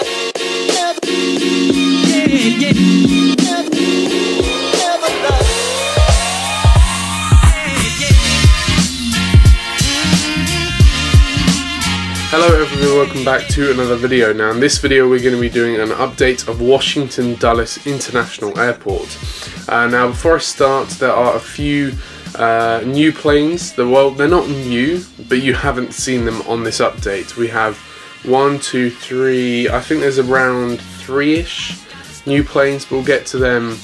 Hello everyone, welcome back to another video. Now in this video we're going to be doing an update of Washington Dulles International Airport. Now before I start, there are a few new planes. Well, they're not new, but you haven't seen them on this update. We have 1, 2, 3, I think there's around 3-ish new planes, but we'll get to them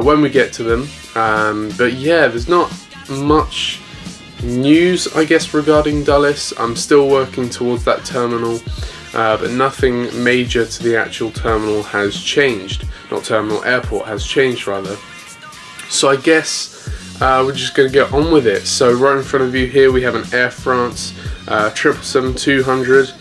when we get to them. But yeah, there's not much news, I guess, regarding Dulles. I'm still working towards that terminal, but nothing major to the actual terminal has changed. Not terminal, airport has changed rather. So I guess we're just going to get on with it. So right in front of you here we have an Air France 777-200.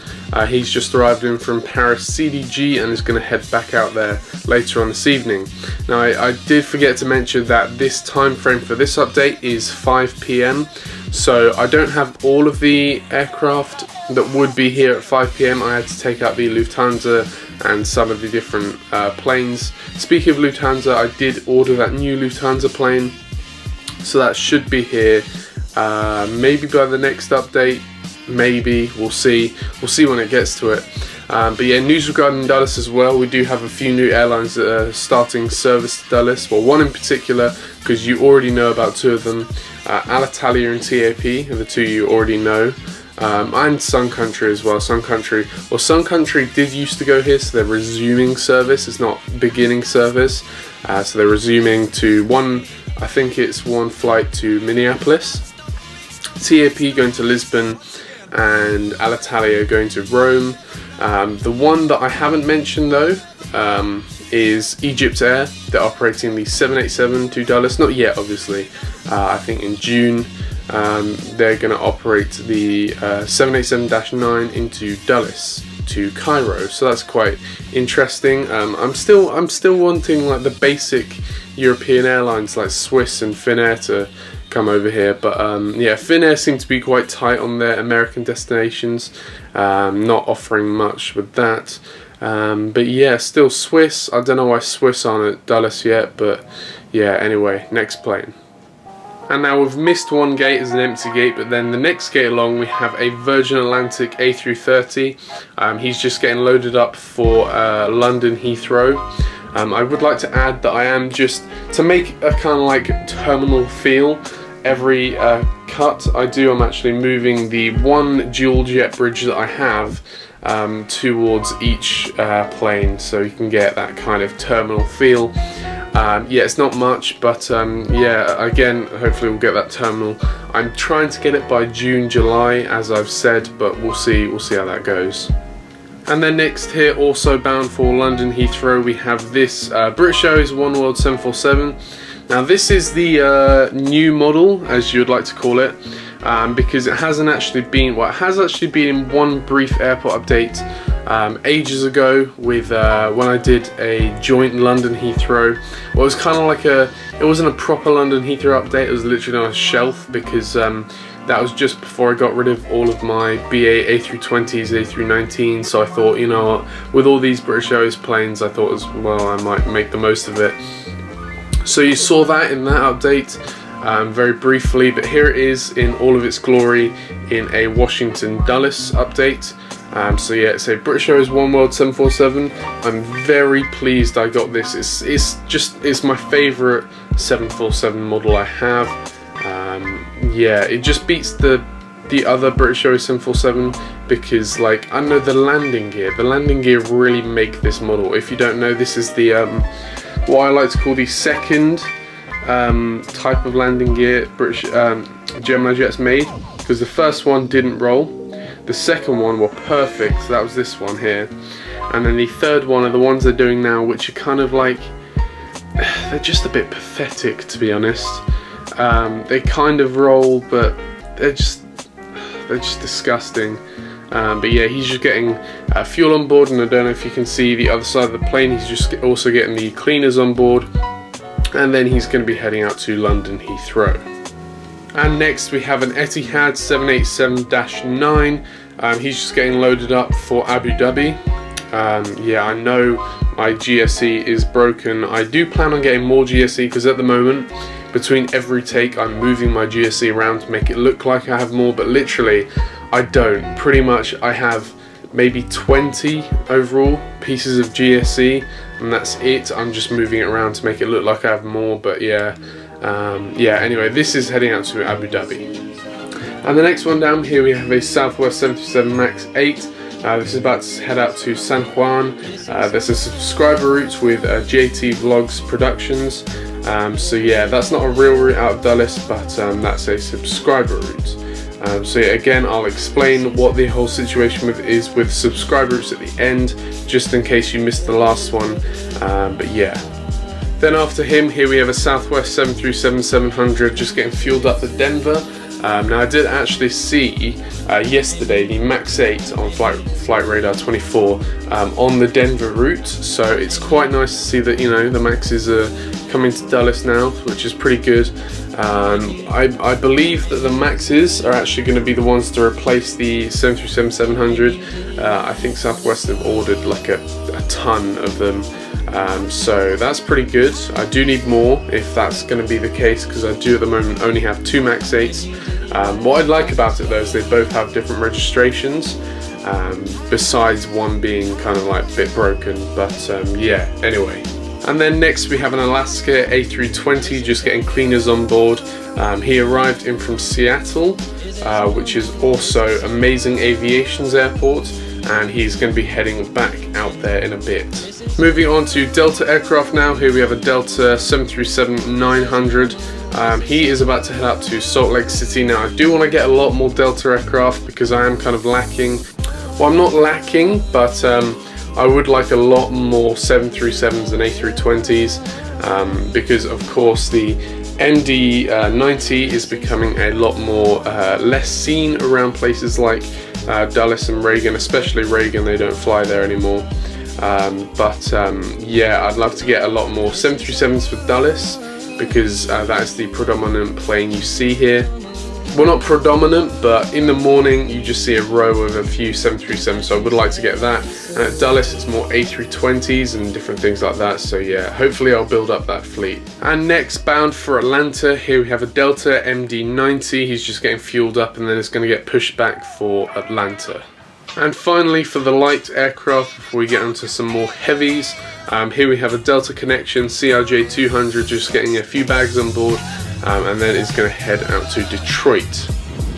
He's just arrived in from Paris CDG and is going to head back out there later on this evening. Now I did forget to mention that this time frame for this update is 5 PM. So I don't have all of the aircraft that would be here at 5 PM. I had to take out the Lufthansa and some of the different planes. Speaking of Lufthansa, I did order that new Lufthansa plane, so that should be here maybe by the next update. Maybe, we'll see when it gets to it. But yeah, news regarding Dulles as well. We do have a few new airlines that are starting service to Dulles. Well, one in particular, because you already know about two of them. Alitalia and TAP are the two you already know. And Sun Country as well. Sun Country did used to go here, so they're resuming service. It's not beginning service. So they're resuming to I think it's one flight to Minneapolis. TAP going to Lisbon, and Alitalia going to Rome. The one that I haven't mentioned though is Egypt Air. They're operating the 787 to Dulles. Not yet, obviously. I think in June they're going to operate the 787-9 into Dulles to Cairo. So that's quite interesting. I'm still wanting like the basic European airlines like Swiss and Finnair to come over here, but yeah, Finnair seem to be quite tight on their American destinations, not offering much with that. But yeah, still Swiss. I don't know why Swiss aren't at Dulles yet, but yeah, anyway, next plane. And now we've missed one gate as an empty gate, but then the next gate along we have a Virgin Atlantic A330. He's just getting loaded up for London Heathrow. I would like to add that I am just, to make a kind of like terminal feel, every cut I do, I'm actually moving the one dual jet bridge that I have towards each plane, so you can get that kind of terminal feel. Yeah, it's not much, but yeah, again, hopefully we'll get that terminal. I'm trying to get it by June, July, as I've said, but we'll see how that goes. And then next here, also bound for London Heathrow, we have this British Airways One World 747. Now this is the new model, as you would like to call it, because it hasn't actually been, well, it has actually been in one brief airport update ages ago with when I did a joint London Heathrow. Well, it was kind of like it wasn't a proper London Heathrow update, it was literally on a shelf, because that was just before I got rid of all of my BA A320s, A319s, so I thought, you know what, with all these British Airways planes, I thought as well I might make the most of it. So you saw that in that update very briefly, but here it is in all of its glory in a Washington Dulles update. So yeah, it's a British Airways One World 747. I'm very pleased I got this. It's my favourite 747 model I have. Yeah, it just beats the other British Airways 747 because, like, I don't know, the landing gear really make this model. If you don't know, this is the what I like to call the second type of landing gear British Gemini jets made, because the first one didn't roll, the second one were perfect, so that was this one here, and then the third one are the ones they're doing now, which are kind of like, they're just a bit pathetic, to be honest. They kind of roll, but they're just disgusting. But yeah, he's just getting fuel on board, and I don't know if you can see the other side of the plane, he's just also getting the cleaners on board, and then he's going to be heading out to London Heathrow. And next we have an Etihad 787-9. He's just getting loaded up for Abu Dhabi. Yeah, I know my GSE is broken. I do plan on getting more GSE because at the moment, between every take, I'm moving my GSE around to make it look like I have more, but literally, I don't. Pretty much, I have maybe 20 overall pieces of GSE, and that's it. I'm just moving it around to make it look like I have more, but yeah. Anyway, this is heading out to Abu Dhabi. And the next one down here, we have a Southwest 737 MAX 8. This is about to head out to San Juan. There's a subscriber route with JT Vlogs Productions. So yeah, that's not a real route out of Dulles, but that's a subscriber route. So yeah, again, I'll explain what the whole situation is with subscriber routes at the end, just in case you missed the last one. But yeah. Then after him, here we have a Southwest 737-700 just getting fueled up to Denver. Now I did actually see yesterday the MAX 8 on Flight Radar 24 on the Denver route, so it's quite nice to see that, you know, the MAXs are coming to Dulles now, which is pretty good. I believe that the MAXs are actually going to be the ones to replace the 737-700. I think Southwest have ordered like a ton of them. So that's pretty good. I do need more if that's going to be the case, because I do at the moment only have 2 MAX 8s. What I'd like about it though is they both have different registrations, besides one being kind of like a bit broken, but yeah, anyway. And then next we have an Alaska A320 just getting cleaners on board. He arrived in from Seattle, which is also Amazing Aviation's airport, and he's going to be heading back out there in a bit. Moving on to Delta aircraft now, here we have a Delta 737-900. He is about to head out to Salt Lake City. Now I do want to get a lot more Delta aircraft because I am kind of lacking. Well, I'm not lacking, but I would like a lot more 737s and A320s, because of course the MD-90 is becoming a lot more less seen around places like Dulles and Reagan, especially Reagan. They don't fly there anymore. Yeah, I'd love to get a lot more 737s for Dulles, because that is the predominant plane you see here. Well, not predominant, but in the morning you just see a row of a few 737s, so I would like to get that. And at Dulles it's more A320s and different things like that, so yeah, hopefully I'll build up that fleet. And next, bound for Atlanta, here we have a Delta MD-90. He's just getting fueled up and then it's going to get pushed back for Atlanta. And finally, for the light aircraft, before we get onto some more heavies, here we have a Delta Connection CRJ-200 just getting a few bags on board, and then it's going to head out to Detroit.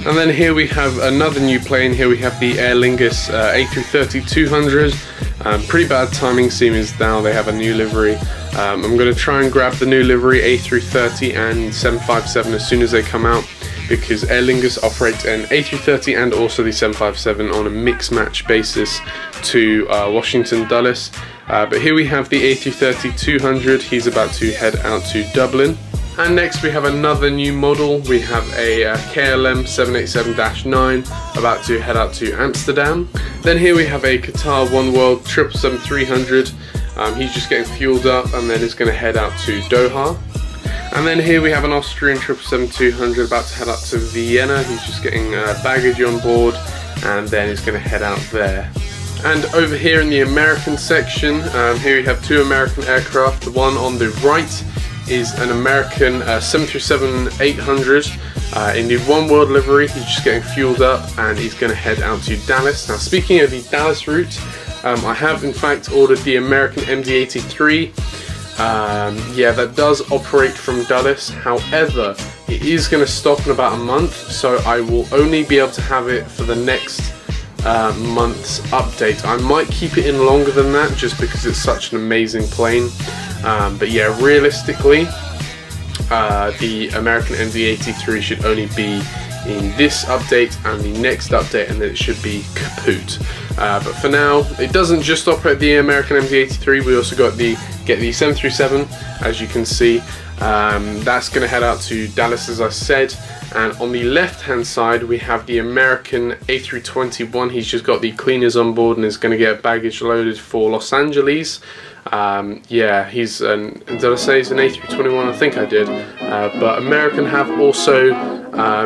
And then here we have another new plane. Here we have the Aer Lingus A330-200. Pretty bad timing, seeing now they have a new livery. I'm going to try and grab the new livery A330 and 757 as soon as they come out, because Aer Lingus operates an A330 and also the 757 on a mix-match basis to Washington Dulles. But here we have the A330-200. He's about to head out to Dublin. And next we have another new model. We have a KLM 787-9 about to head out to Amsterdam. Then here we have a Qatar One World 777-300. He's just getting fueled up and then is going to head out to Doha. And then here we have an Austrian 777-200 about to head up to Vienna. He's just getting baggage on board and then he's going to head out there. And over here in the American section, here we have 2 American aircraft. The one on the right is an American 737-800 in the One World livery. He's just getting fueled up and he's going to head out to Dallas. Now, speaking of the Dallas route, I have in fact ordered the American MD-83. Yeah, that does operate from Dulles. However, it is going to stop in about a month, so I will only be able to have it for the next month's update. I might keep it in longer than that just because it's such an amazing plane. But yeah, realistically, the American MD-83 should only be in this update and the next update, and then it should be kaput. But for now, it doesn't just operate the American MD-83. We also get the 737, as you can see. That's going to head out to Dallas, as I said. And on the left hand side we have the American A321. He's just got the cleaners on board and is going to get baggage loaded for Los Angeles. Yeah, he's did I say he's an A321? I think I did. But American have also,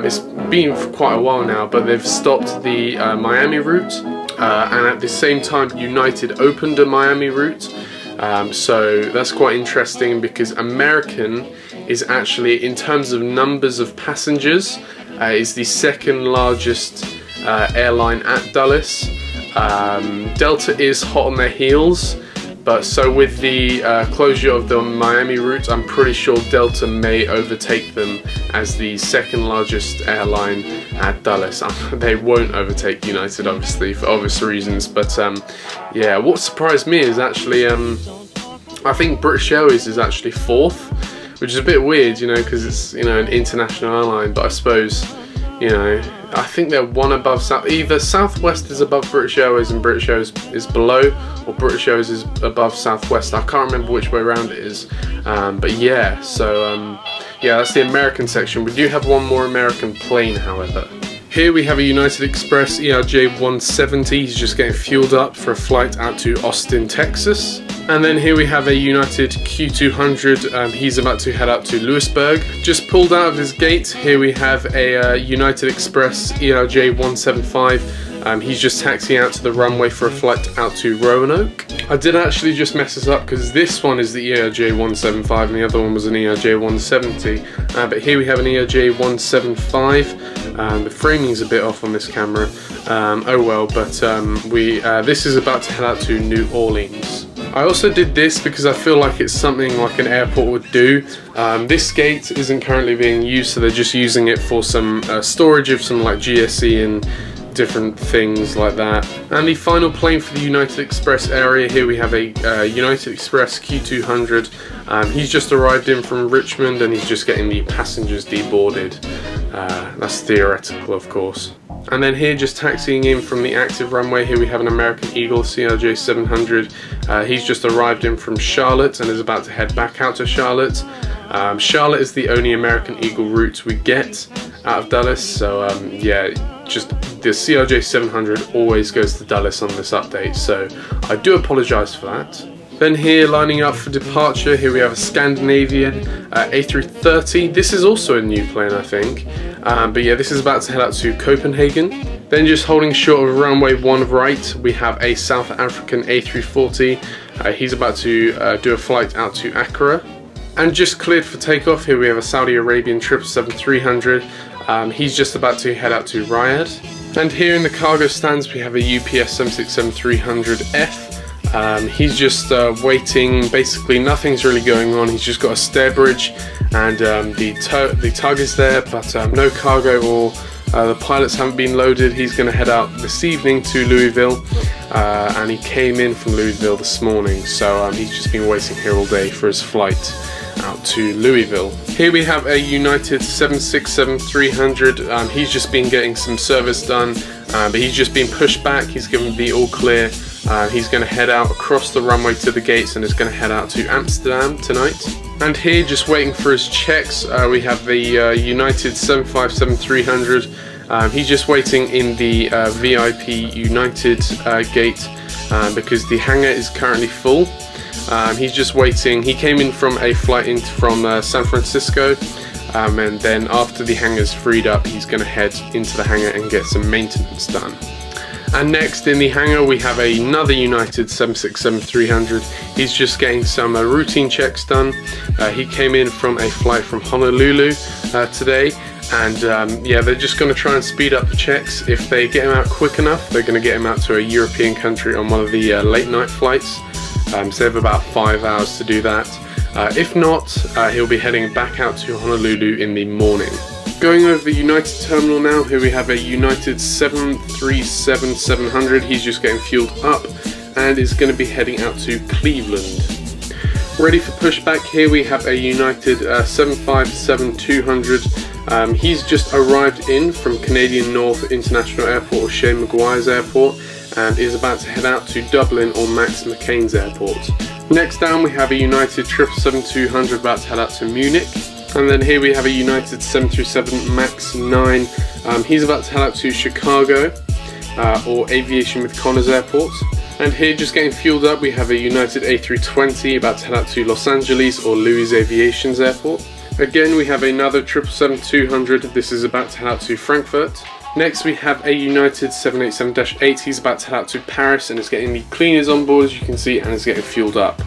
it's been for quite a while now, but they've stopped the Miami route. and at the same time United opened a Miami route. So that's quite interesting because American is actually, in terms of numbers of passengers, is the second largest airline at Dulles. Delta is hot on their heels, but so with the closure of the Miami route, I'm pretty sure Delta may overtake them as the second largest airline at Dulles. They won't overtake United, obviously, for obvious reasons, but yeah, what surprised me is actually I think British Airways is actually fourth, which is a bit weird, you know, because it's, you know, an international airline, but I suppose, you know, I think they're one above either Southwest is above British Airways and British Airways is below, or British Airways is above Southwest. I can't remember which way around it is, but yeah, so yeah, that's the American section. We do have one more American plane, however. Here we have a United Express ERJ 170, he's just getting fueled up for a flight out to Austin, Texas. And then here we have a United Q200, he's about to head out to Lewisburg. Just pulled out of his gate, here we have a United Express ERJ 175, he's just taxiing out to the runway for a flight out to Roanoke. I did actually just mess this up because this one is the ERJ 175 and the other one was an ERJ 170, but here we have an ERJ 175. The framing's a bit off on this camera, oh well, but this is about to head out to New Orleans. I also did this because I feel like it's something like an airport would do. This gate isn't currently being used, so they're just using it for some storage of some like GSE and different things like that. And the final plane for the United Express area, here we have a United Express Q200. He's just arrived in from Richmond and he's just getting the passengers deboarded. That's theoretical, of course. And then here, just taxiing in from the active runway, here we have an American Eagle CRJ 700. He's just arrived in from Charlotte and is about to head back out to Charlotte. Charlotte is the only American Eagle route we get out of Dulles, so yeah, just the CRJ 700 always goes to Dulles on this update, so I do apologise for that. Then here, lining up for departure, here we have a Scandinavian A330. This is also a new plane, I think. But yeah, this is about to head out to Copenhagen. Then just holding short of runway 1 right, we have a South African A340. He's about to do a flight out to Accra. And just cleared for takeoff, here we have a Saudi Arabian 777-300. He's just about to head out to Riyadh. And here in the cargo stands, we have a UPS 767-300F. He's just waiting, basically nothing's really going on, he's just got a stair bridge and the tug is there, but no cargo or the pilots haven't been loaded. He's going to head out this evening to Louisville, and he came in from Louisville this morning, so he's just been waiting here all day for his flight out to Louisville. Here we have a United 767-300, he's just been getting some service done, but he's just been pushed back, he's given the all clear. He's going to head out across the runway to the gates and is going to head out to Amsterdam tonight. And here, just waiting for his checks, we have the United 757-300. He's just waiting in the VIP United gate because the hangar is currently full. He's just waiting. He came in from a flight in from San Francisco, and then after the hangar's freed up, he's going to head into the hangar and get some maintenance done. And next in the hangar we have another United 767-300. He's just getting some routine checks done. He came in from a flight from Honolulu today, and yeah, they're just going to try and speed up the checks. If they get him out quick enough, they're going to get him out to a European country on one of the late night flights. So they have about 5 hours to do that. If not, he'll be heading back out to Honolulu in the morning. Going over the United terminal now, here we have a United 737-700. He's just getting fueled up and is going to be heading out to Cleveland. Ready for pushback, here we have a United 757-200. He's just arrived in from Canadian North International Airport or Shane Maguire's airport and is about to head out to Dublin or Max McCain's airport. Next down we have a United 777-200 about to head out to Munich. And then here we have a United 737 MAX 9. He's about to head out to Chicago or Aviation with Connors Airport. And here, just getting fueled up, we have a United A320 about to head out to Los Angeles or Louis Aviation's Airport. Again, we have another 777-200. This is about to head out to Frankfurt. Next we have a United 787-8. He's about to head out to Paris and is getting the cleaners on board, as you can see, and is getting fueled up.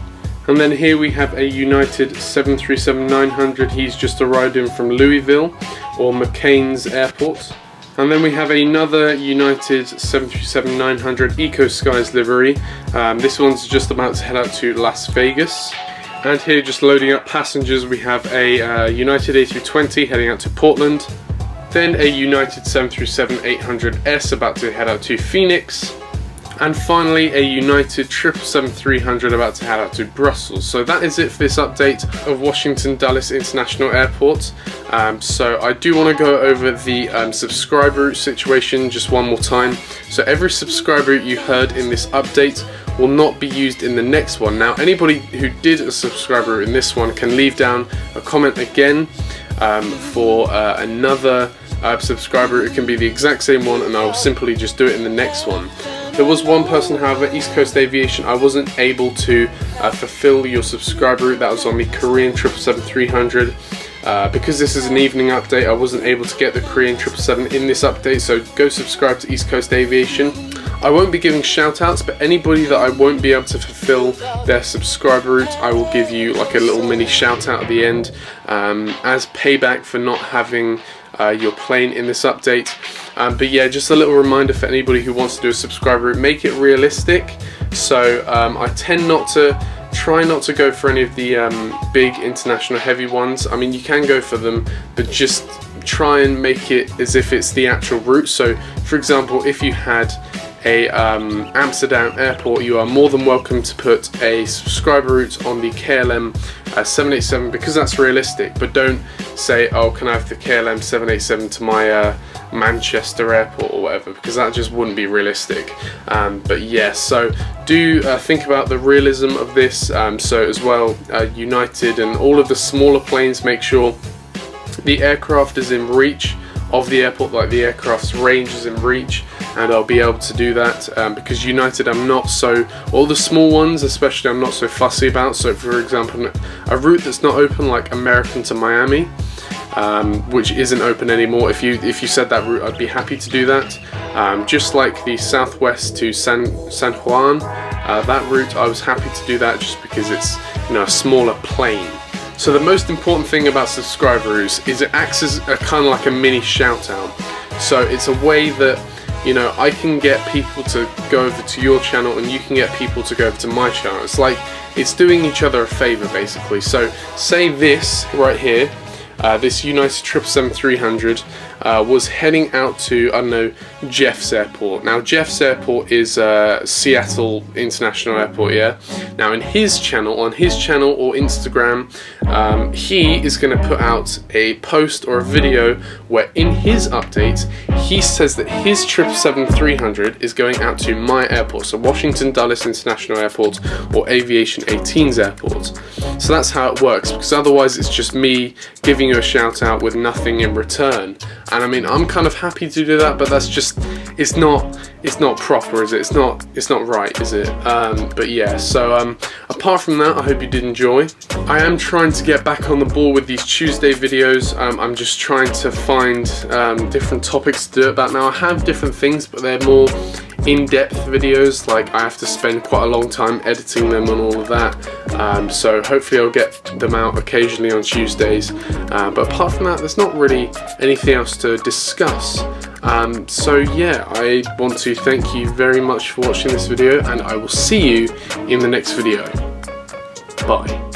And then here we have a United 737-900. He's just arrived in from Louisville, or McCain's Airport. And then we have another United 737-900 Eco Skies livery. This one's just about to head out to Las Vegas. And here, just loading up passengers, we have a United A320 heading out to Portland. Then a United 737-800S about to head out to Phoenix. And finally a United 777-300 about to head out to Brussels. So that is it for this update of Washington Dulles International Airport. So I do want to go over the subscriber route situation just one more time. So every subscriber route you heard in this update will not be used in the next one. Now anybody who did a subscriber route in this one can leave down a comment again for another subscriber. It can be the exact same one and I will simply just do it in the next one. There was one person, however, East Coast Aviation, I wasn't able to fulfill your subscriber route. That was on the Korean 777-300. Because this is an evening update, I wasn't able to get the Korean 777 in this update, so go subscribe to East Coast Aviation. I won't be giving shout outs, but anybody that I won't be able to fulfill their subscriber route, I will give you like a little mini shout out at the end as payback for not having your plane in this update. But yeah, just a little reminder for anybody who wants to do a subscriber route, make it realistic. So I tend try not to go for any of the big international heavy ones. I mean, you can go for them, but just try and make it as if it's the actual route. So for example, if you had a Amsterdam airport, you are more than welcome to put a subscriber route on the KLM 787 because that's realistic, but don't say, oh, can I have the KLM 787 to my Manchester airport or whatever, because that just wouldn't be realistic. But yeah, so do think about the realism of this. So as well, United and all of the smaller planes, make sure the aircraft is in reach of the airport, like the aircraft's range is in reach, and I'll be able to do that because United I'm not so, all the small ones especially, I'm not so fussy about. So for example, a route that's not open, like American to Miami, which isn't open anymore, if you said that route, I'd be happy to do that. Just like the Southwest to San Juan, that route I was happy to do that just because it's, you know, a smaller plane. So the most important thing about subscriber routes is it acts as a kind of like a mini shout out. So it's a way that, you know, I can get people to go over to your channel and you can get people to go over to my channel. It's like, it's doing each other a favor basically. So say this right here, this United 777-300 was heading out to, I don't know, Jeff's airport. Now Jeff's airport is Seattle International Airport, yeah? Now in his channel, on his channel or Instagram, he is going to put out a post or a video where in his update he says that his 777-300 is going out to my airport, so Washington Dulles International Airport or Aviation 18's airport. So that's how it works, because otherwise it's just me giving you a shout out with nothing in return. And I mean, I'm kind of happy to do that, but that's just, it's not proper, is it? It's not right, is it? But yeah, so apart from that, I hope you did enjoy. I am trying to get back on the ball with these Tuesday videos. I'm just trying to find different topics to do it about. Now I have different things, but they're more in-depth videos, like I have to spend quite a long time editing them and all of that. So hopefully I'll get them out occasionally on Tuesdays. But apart from that, there's not really anything else to discuss. So yeah, I want to thank you very much for watching this video, and I will see you in the next video. Bye.